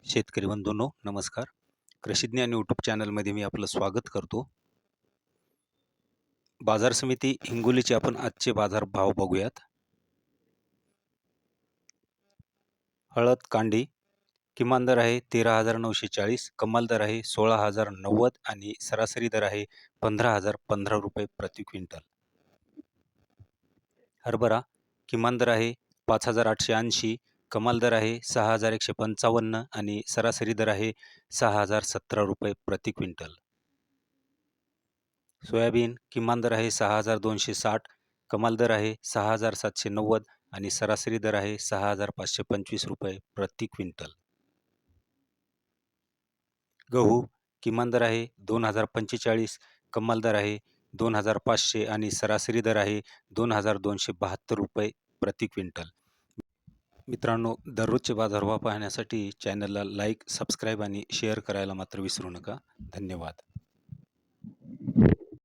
शेतकरी बंधूंनो नमस्कार. कृषीज्ञान यूट्यूब चॅनलमध्ये मी आपलं स्वागत करतो. बाजार समिती हिंगोलीचे आपण आजचे बाजार भाव बघूयात. हळद कांडी किमान दर आहे 13,940, कमाल दर आहे 16,090 आणि सरासरी दर आहे 15,015 रुपये प्रति क्विंटल. हरभरा किमान दर आहे 5,880, कमाल दर आहे 6,155 आणि सरासरी दर आहे 6,017 रुपये प्रति क्विंटल. सोयाबीन किमान दर आहे 6,260, कमाल दर आहे 6,790 आणि सरासरी दर आहे 6,525 रुपये प्रति क्विंटल. गहू किमान दर आहे 2,045, कमाल दर आहे 2,500 आणि सरासरी दर आहे 2,272 रुपये प्रति क्विंटल. मित्रांनो, दररोजचे बाजारभाव पाहण्यासाठी चॅनलला लाईक, सबस्क्राईब आणि शेअर करायला मात्र विसरू नका. धन्यवाद.